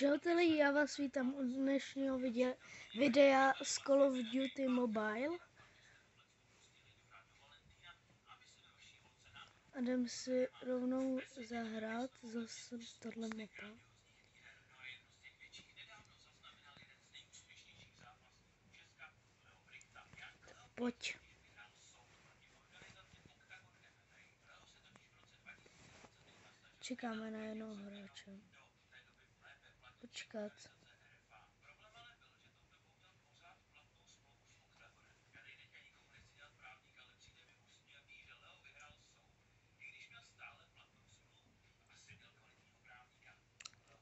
Přátelé, já vás vítám u dnešního videa z Call of Duty Mobile. A jdem si rovnou zahrát zase tohle mapa. Pojď. Čekáme na jednoho hráče. Počkat.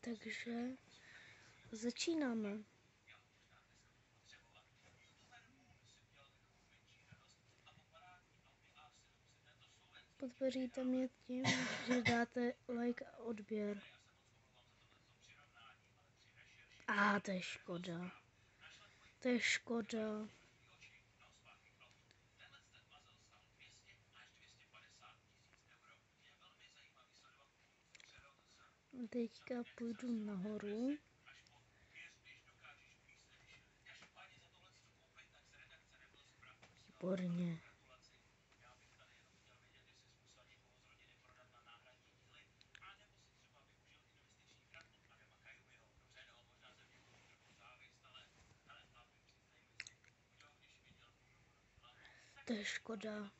Takže začínáme. Podpoříte mě tím, že dáte like a odběr. To je škoda. To je škoda. Teďka půjdu nahoru. Výborně. To je škoda.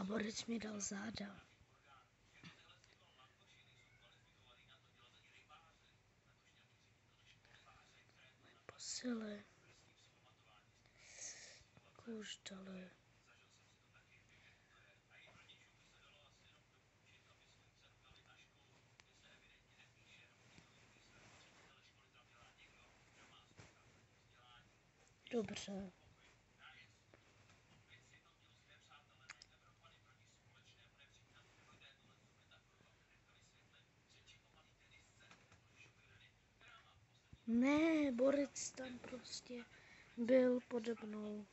Borec mi dal záda. Posily. Už dali. Dobře. Ne, borec tam prostě byl pode mnou.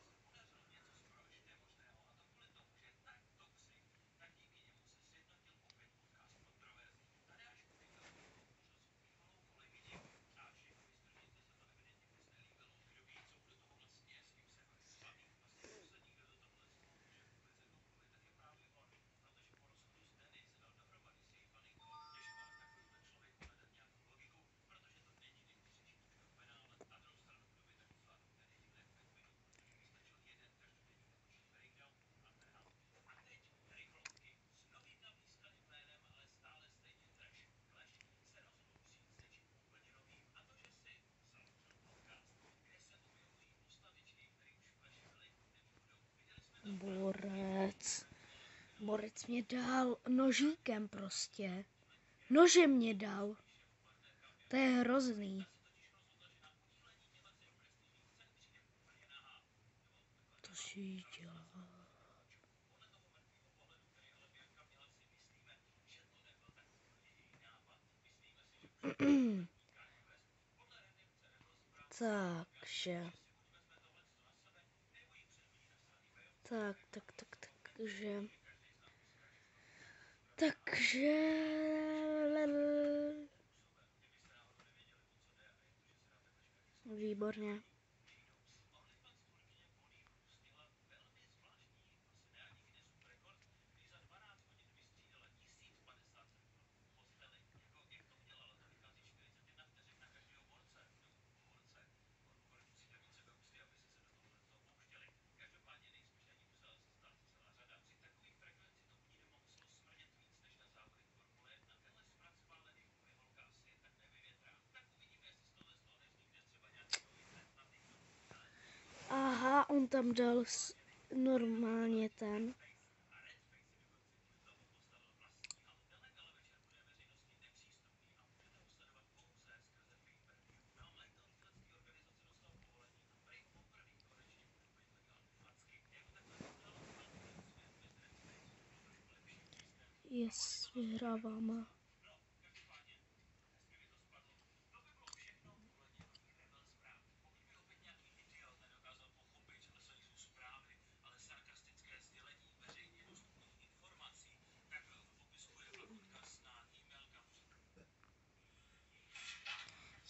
Borec mě dal nožíkem prostě. Nožem mě dal. To je hrozný. To si dělá. Takže. Takže. Výborně. on tam dal normálně ten. Yes, vyhráváme.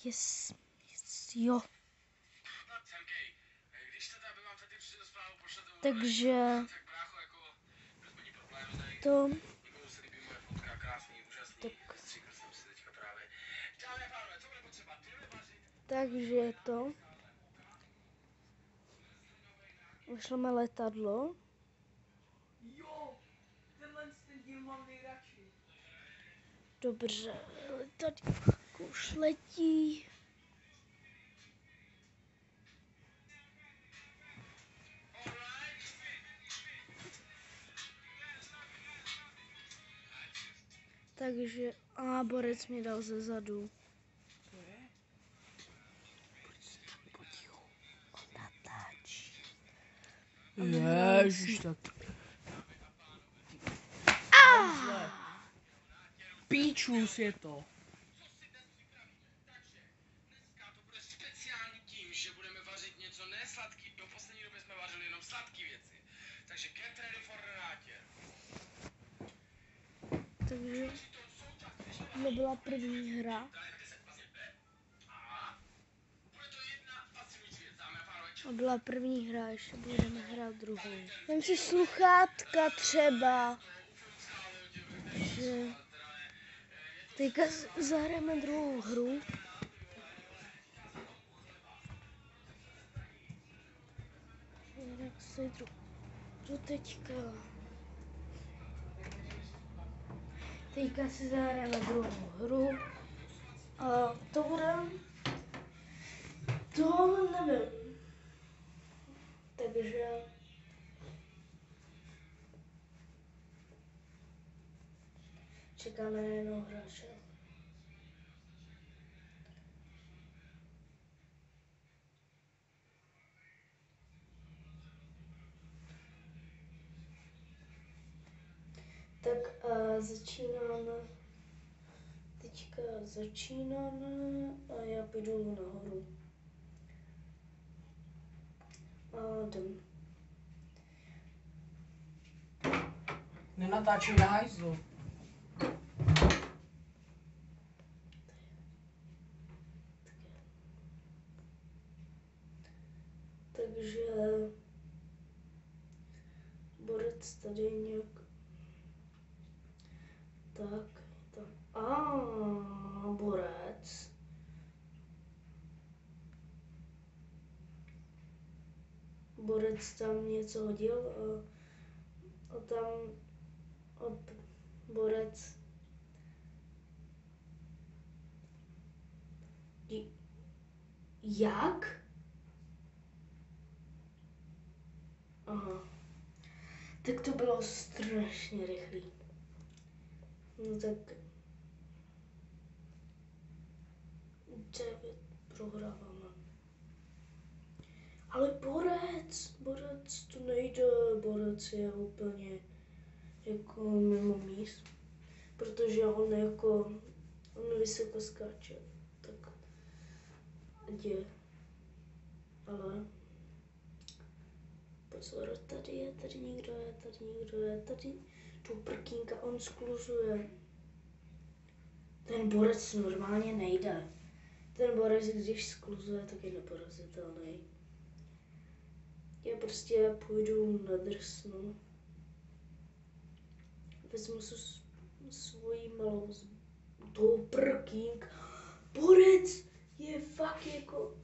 Yes, jo. Takže to tak, takže to vyšleme letadlo. Jo, tenhle ten díl mám nejradši. Dobře, letadlo už letí. Takže, borec mi dal ze zadu. On natáčí. Ježiš, tak. Píčus je to. Dneska to bude speciální tím, že budeme vařit něco nesladký. Do poslední doby jsme vařili jenom sladké věci. Takže get ready for the rátě. Takže to byla první hra. To byla první hra, ještě budeme hrát druhou. Vem si sluchátka třeba. Že teďka zahrajeme druhou hru. Jak se jdu teďka. Teďka si zahrajeme druhou hru. A to bude... To nevím. Takže... Čekáme na jednoho hráče. Tak začínáme. Teďka začínáme a já půjdu nahoru. A jdem. Nenatáčím na hajzlu. Takže borec tady nějak tak tam. Borec. Borec tam něco hodil a tam borec jak? Aha. Tak to bylo strašně rychlý. No tak 9 prohráváme. Ale borec to nejde, borec je úplně jako mimo míst, protože on vysoko skáče, tak je. Ale pozor, tady někdo je, tady tu prkínka, on skluzuje. Ten borec normálně nejde. Ten borec, když skluzuje, tak je neporazitelný. Já prostě půjdu na drsnu. Vezmu si svoji malou tou prkínk. Borec je fakt jako...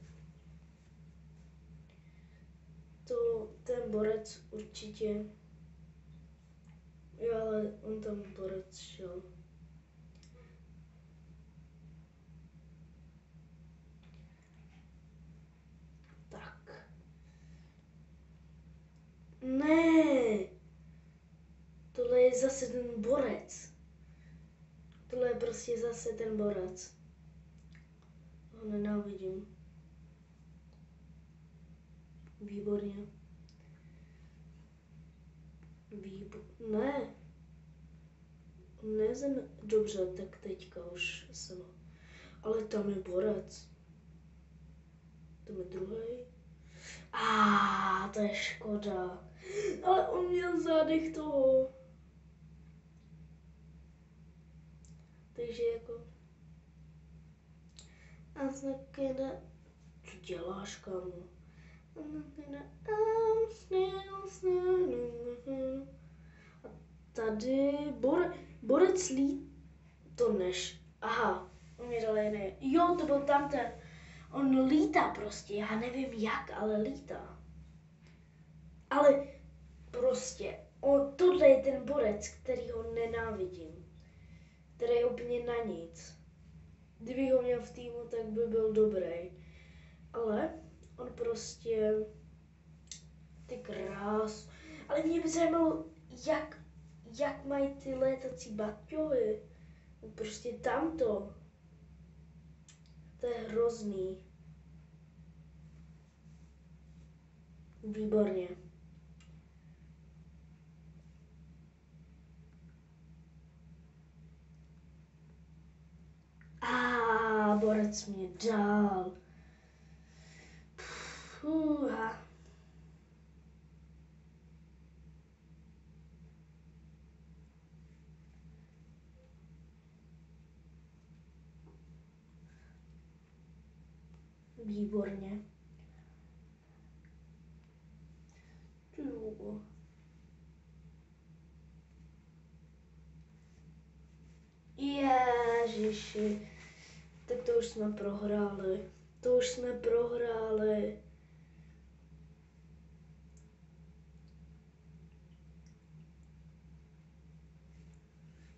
Ten borec určitě... Jo, ale on tam borec šel. Tak. zase ten borec. Ho nenávidím. Výborně. Ne. Nezem dobře, tak teďka už jsem. Ale tam je borec. Tam je druhý. To je škoda. Ale on měl zádech toho. Takže jako... A znakena... Co děláš, kámo? A tady borec to než. Aha, on mě dal jiný. Jo, to byl tamten. On lítá prostě, já nevím jak, ale lítá. Ale prostě, tohle je ten borec, který ho nenávidím. Který je úplně na nic. Kdyby ho měl v týmu, tak by byl dobrý. Ale on prostě... Ty krás. Ale mě by zajímalo, jak mají ty létací baťohy. Prostě tamto. To je hrozný. Výborně. Borec mě dal. Fuha. Výborně. Ježiši. Tak to už jsme prohráli.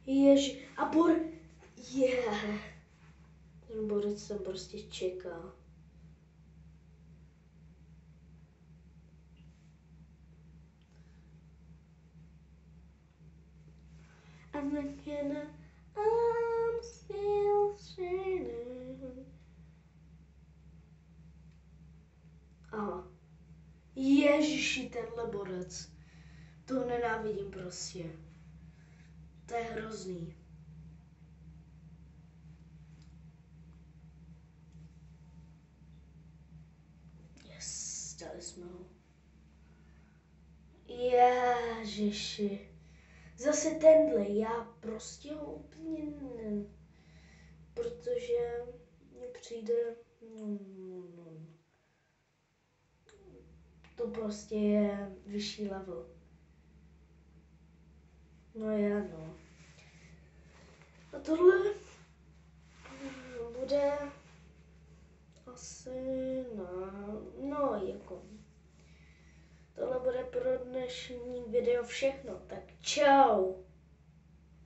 Ježi. Ten borec tam prostě čeká. I'm still shining. Aha. Ježiši, tenhle borec. To nenávidím prostě. To je hrozný. Yes, dali jsme ho. Ježiši. Zase tenhle, já prostě ho úplně ne... Protože mně přijde... To prostě je vyšší level. No já no. A tohle bude asi jako... Tohle bude pro dnešní video všechno, tak čau.